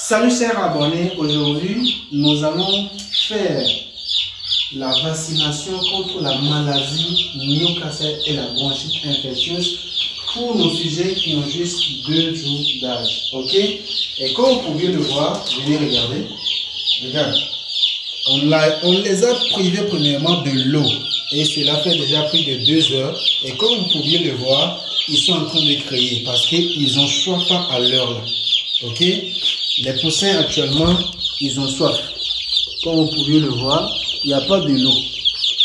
Salut chers abonnés, aujourd'hui nous allons faire la vaccination contre la maladie Newcastle et la bronchite infectieuse pour nos sujets qui ont juste 2 jours d'âge. Ok? Et comme vous pouvez le voir, venez regarder. Regarde. On les a privés premièrement de l'eau. Et cela fait déjà plus de 2 heures. Et comme vous pouvez le voir, ils sont en train de crier parce qu'ils ont soif à l'heure là. Ok? Les poussins actuellement, ils ont soif. Comme vous pouvez le voir, il n'y a pas de l'eau.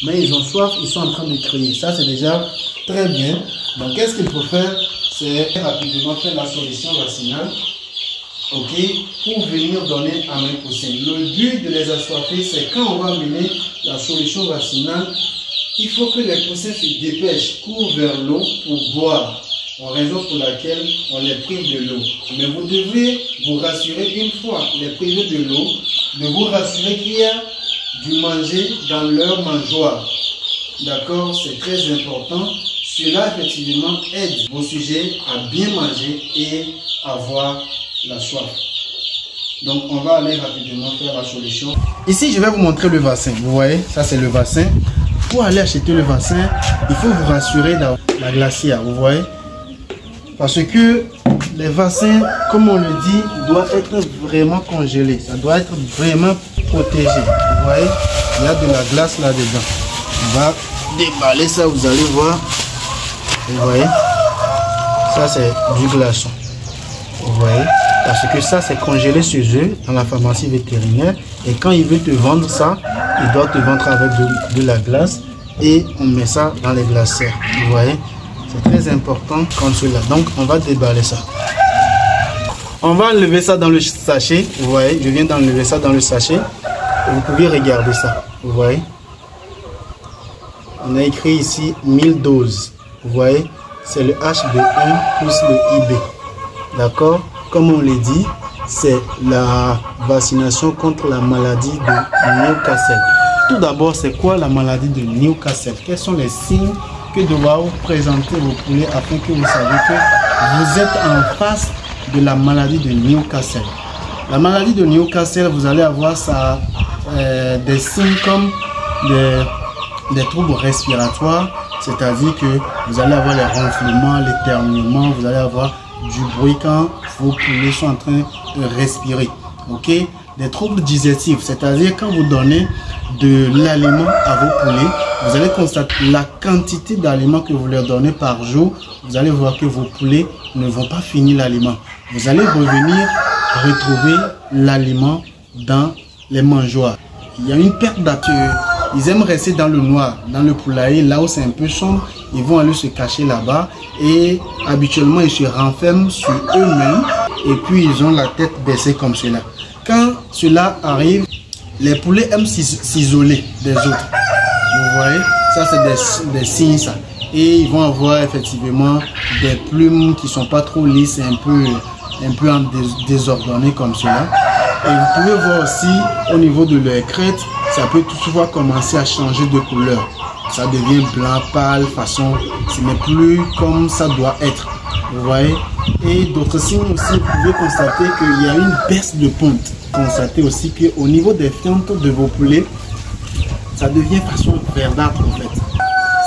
Mais ils ont soif, ils sont en train de crier. Ça, c'est déjà très bien. Donc, qu'est-ce qu'il faut faire? C'est rapidement faire la solution vaccinale. Ok? Pour venir donner à mes poussins. Le but de les assoiffer, c'est quand on va mener la solution vaccinale, il faut que les poussins se dépêchent, courent vers l'eau pour boire. En raison pour laquelle on les prive de l'eau. Mais vous devez vous rassurer une fois les privés de l'eau, de vous rassurer qu'il y a du manger dans leur mangeoire. D'accord? C'est très important. Cela effectivement aide vos sujets à bien manger et avoir la soif. Donc on va aller rapidement faire la solution. Ici je vais vous montrer le vaccin. Vous voyez, ça c'est le vaccin. Pour aller acheter le vaccin, il faut vous rassurer dans la glacière. Vous voyez? Parce que les vaccins, comme on le dit, doivent être vraiment congelés. Ça doit être vraiment protégé. Vous voyez, il y a de la glace là-dedans. On va déballer ça, vous allez voir. Vous voyez, ça c'est du glaçon. Vous voyez, parce que ça c'est congelé chez eux dans la pharmacie vétérinaire. Et quand il veut te vendre ça, il doit te vendre avec de la glace. Et on met ça dans les glacières. Vous voyez. C'est très important comme cela. Donc, on va déballer ça. On va enlever ça dans le sachet. Vous voyez, je viens d'enlever ça dans le sachet. Et vous pouvez regarder ça. Vous voyez. On a écrit ici 1000 doses. Vous voyez, c'est le HB1 plus le IB. D'accord? Comme on le dit, c'est la vaccination contre la maladie de Newcastle. Tout d'abord, c'est quoi la maladie de Newcastle? Quels sont les signes que doivent vous présenter vos poulets afin que vous sachiez que vous êtes en face de la maladie de Newcastle. La maladie de Newcastle, vous allez avoir ça, des signes comme des troubles respiratoires, c'est-à-dire que vous allez avoir les ronflements, l'éternuement, vous allez avoir du bruit quand vos poulets sont en train de respirer. Ok? Des troubles digestifs, c'est-à-dire quand vous donnez de l'aliment à vos poulets, vous allez constater la quantité d'aliments que vous leur donnez par jour. Vous allez voir que vos poulets ne vont pas finir l'aliment. Vous allez revenir retrouver l'aliment dans les mangeoires. Il y a une perte d'appétit. Ils aiment rester dans le noir, dans le poulailler, là où c'est un peu sombre. Ils vont aller se cacher là-bas et habituellement ils se renferment sur eux-mêmes et puis ils ont la tête baissée comme cela. Quand cela arrive, les poulets aiment s'isoler des autres. Vous voyez, ça c'est des signes ça. Et ils vont avoir effectivement des plumes qui sont pas trop lisses, un peu désordonnées comme cela. Et vous pouvez voir aussi au niveau de leur crête, ça peut toutefois commencer à changer de couleur. Ça devient blanc, pâle, façon, ce n'est plus comme ça doit être. Vous voyez. Et d'autres signes aussi, vous pouvez constater qu'il y a une baisse de ponte. Constatez aussi qu'au niveau des fentes de vos poulets, ça devient façon verdâtre en fait.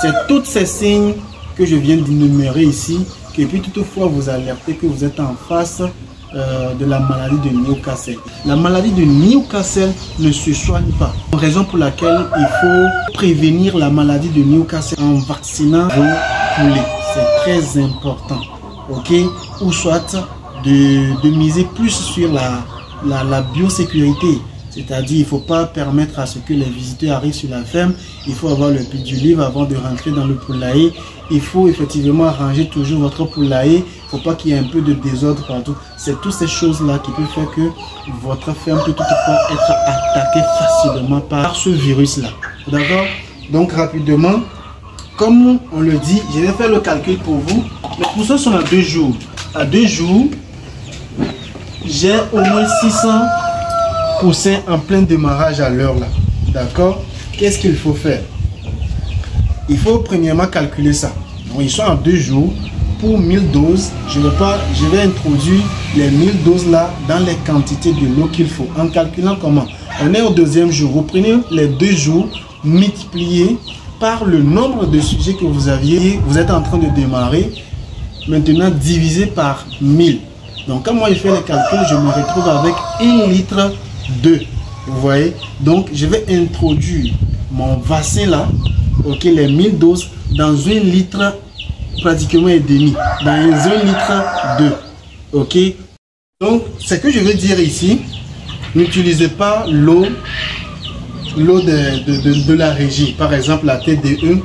C'est tous ces signes que je viens d'énumérer ici, que puis toutefois vous alertez que vous êtes en face de la maladie de Newcastle. La maladie de Newcastle ne se soigne pas. Raison pour laquelle il faut prévenir la maladie de Newcastle en vaccinant vos poulets. C'est très important. Ok? Ou soit de miser plus sur la biosécurité. C'est-à-dire, il ne faut pas permettre à ce que les visiteurs arrivent sur la ferme. Il faut avoir le pied du livre avant de rentrer dans le poulailler. Il faut effectivement ranger toujours votre poulailler. Il ne faut pas qu'il y ait un peu de désordre partout. C'est toutes ces choses-là qui peuvent faire que votre ferme peut toutefois être attaquée facilement par ce virus-là. D'accord? Donc, rapidement, comme on le dit, je vais faire le calcul pour vous. Les poussins sont à 2 jours. À 2 jours, j'ai au moins 600 poussins en plein démarrage à l'heure là. D'accord? Qu'est-ce qu'il faut faire? Il faut premièrement calculer ça. Donc ils sont en 2 jours pour 1000 doses, je vais introduire les 1000 doses là dans les quantités de l'eau qu'il faut. En calculant comment? On est au deuxième jour. Vous prenez les 2 jours, multipliez par le nombre de sujets que vous aviez. Vous êtes en train de démarrer. Maintenant, divisé par 1000. Donc, quand moi je fais les calculs, je me retrouve avec 1 litre 2. Vous voyez? Donc, je vais introduire mon bassin là, ok, les 1000 doses dans 1 litre pratiquement et demi, dans 1 litre 2. Ok? Donc, ce que je veux dire ici, n'utilisez pas l'eau de la régie. Par exemple, la TDE.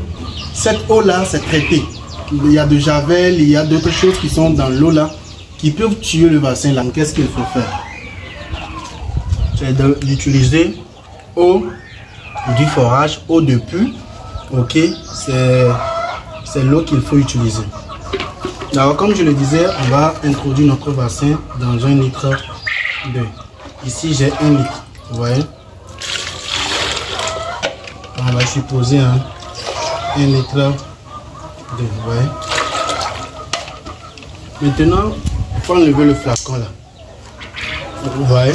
Cette eau là, c'est traité. Il y a de javel, il y a d'autres choses qui sont dans l'eau là, qui peuvent tuer le bassin là. Qu'est-ce qu'il faut faire? C'est d'utiliser eau du forage, eau de puits. Ok, c'est l'eau qu'il faut utiliser. Alors, comme je le disais, on va introduire notre bassin dans 1 litre 2. Ici, j'ai 1 litre. Vous voyez? On va supposer 1 litre 2. Vous voyez? Maintenant, il faut enlever le flacon là. Vous voyez?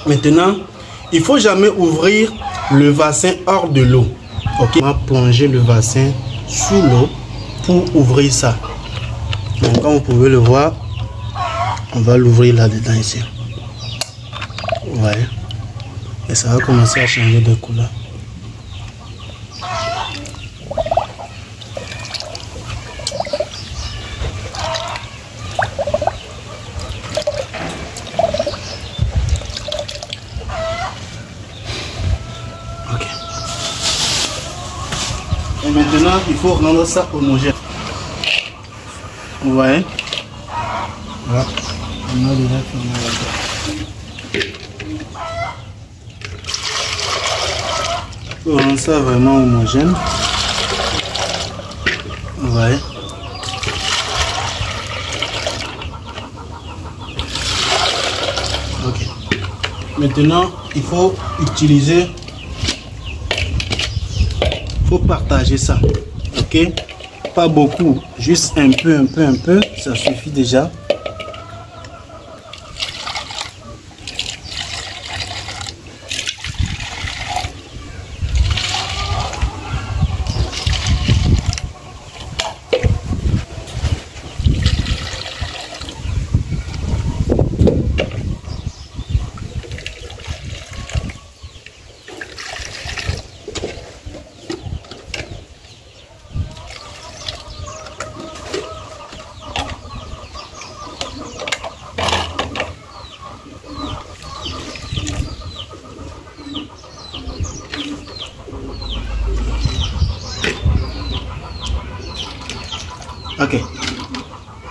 Maintenant, il ne faut jamais ouvrir le bassin hors de l'eau. Ok, on va plonger le bassin sous l'eau pour ouvrir ça. Donc, comme vous pouvez le voir, on va l'ouvrir là-dedans ici. Vous voyez? Et ça va commencer à changer de couleur. Et maintenant, il faut rendre ça homogène. Vous voyez? Voilà. On a déjà fait. Il faut rendre ça vraiment homogène. Vous voyez? Ok. Maintenant, il faut utiliser. Faut partager ça, ok, pas beaucoup, juste un peu, ça suffit déjà. Ok,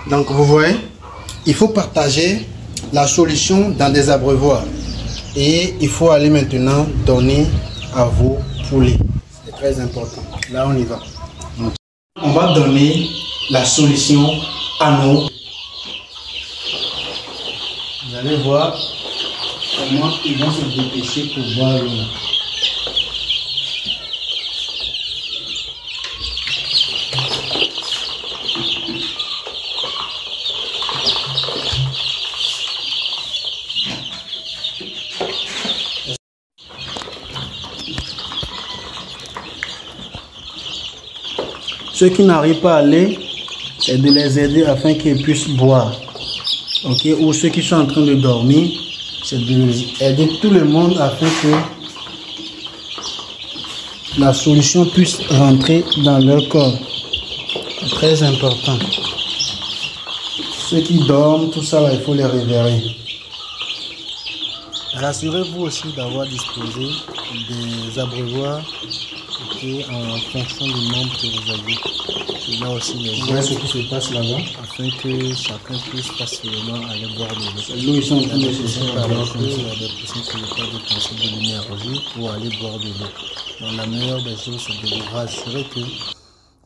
donc vous voyez, il faut partager la solution dans des abreuvoirs et il faut aller maintenant donner à vos poulets. C'est très important. Là, on y va. On va donner la solution à nos. Vous allez voir comment ils vont se dépêcher pour boire l'eau. Ceux qui n'arrivent pas à aller, c'est de les aider afin qu'ils puissent boire. Ok, ou ceux qui sont en train de dormir, c'est d'aider tout le monde afin que la solution puisse rentrer dans leur corps. C'est très important. Ceux qui dorment, tout ça, là, il faut les réveiller. Rassurez-vous aussi d'avoir disposé des abreuvoirs en fonction du nombre que vous avez. C'est là aussi les gens, ce qui se passe là-bas, afin que chacun puisse facilement aller boire de l'eau. L'eau, ils sont nécessaires alors qu'il y a des personnes qui n'ont pas dépensé de l'énergie pour aller boire de l'eau. Donc la meilleure des choses, c'est de vous rassurer que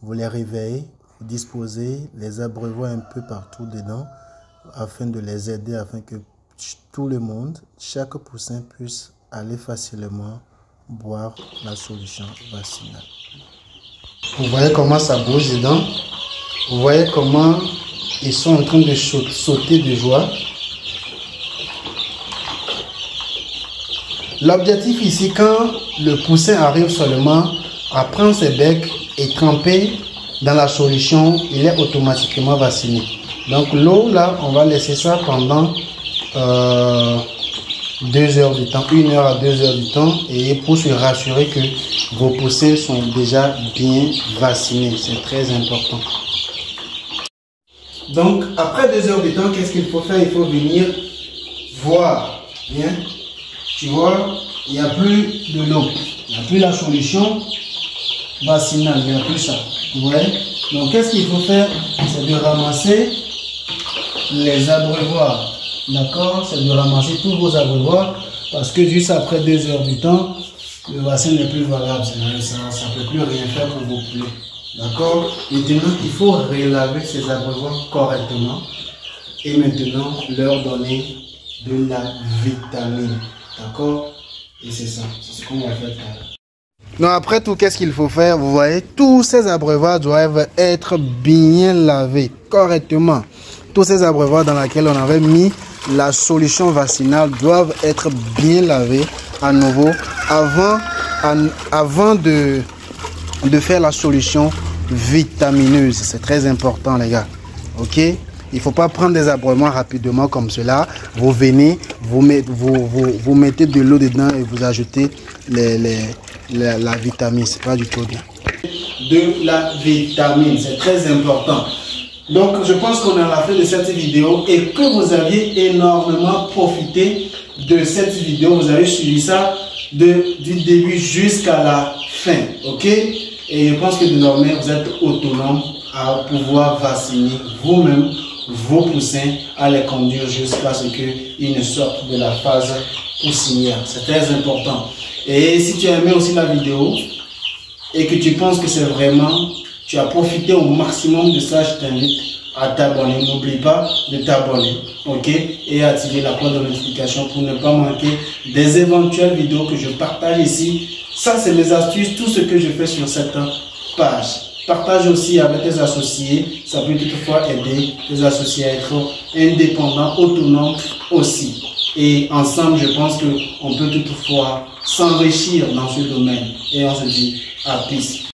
vous les réveillez, vous disposez les abreuvoirs un peu partout dedans, afin de les aider, afin que tout le monde, chaque poussin puisse aller facilement boire la solution vaccinale. Vous voyez comment ça bouge dedans. Vous voyez comment ils sont en train de sauter de joie. L'objectif ici, quand le poussin arrive seulement à prendre ses becs et tremper dans la solution, il est automatiquement vacciné. Donc l'eau là, on va laisser ça pendant 2 heures du temps, 1 heure à 2 heures du temps, et pour se rassurer que vos poussins sont déjà bien vaccinés. C'est très important. Donc après 2 heures du temps, qu'est-ce qu'il faut faire? Il faut venir voir. Bien. Tu vois, il n'y a plus de l'eau, il n'y a plus la solution vaccinale, il n'y a plus ça. Vous voyez? Donc qu'est-ce qu'il faut faire? C'est de ramasser les abreuvoirs. D'accord? C'est de ramasser tous vos abreuvoirs parce que juste après 2 heures du temps, le vaccin n'est plus valable. Ça ne peut plus rien faire pour vos poulets. D'accord? Maintenant, il faut relaver ces abreuvoirs correctement et maintenant leur donner de la vitamine. D'accord? Et c'est ça. C'est ce qu'on va faire. Donc après tout, qu'est-ce qu'il faut faire? Vous voyez, tous ces abreuvoirs doivent être bien lavés correctement. Tous ces abreuvoirs dans lesquels on avait mis la solution vaccinale doivent être bien lavés à nouveau avant de faire la solution vitamineuse. C'est très important, les gars. Ok? Il ne faut pas prendre des abreuvoirs rapidement comme cela. Vous venez, vous mettez de l'eau dedans et vous ajoutez la vitamine. Ce n'est pas du tout bien. De la vitamine, c'est très important. Donc, je pense qu'on est à la fin de cette vidéo et que vous aviez énormément profité de cette vidéo. Vous avez suivi ça du début jusqu'à la fin. Ok? Et je pense que désormais, vous êtes autonome à pouvoir vacciner vous-même vos poussins, à les conduire jusqu'à ce qu'ils ne sortent de la phase poussinière. C'est très important. Et si tu as aimé aussi la vidéo et que tu penses que c'est vraiment, tu as profité au maximum de ça, je t'invite à t'abonner. N'oublie pas de t'abonner, ok, et activer la cloche de notification pour ne pas manquer des éventuelles vidéos que je partage ici. Ça, c'est mes astuces, tout ce que je fais sur cette page. Partage aussi avec tes associés, ça peut toutefois aider tes associés à être indépendants, autonomes aussi. Et ensemble, je pense qu'on peut toutefois s'enrichir dans ce domaine. Et on se dit à peace.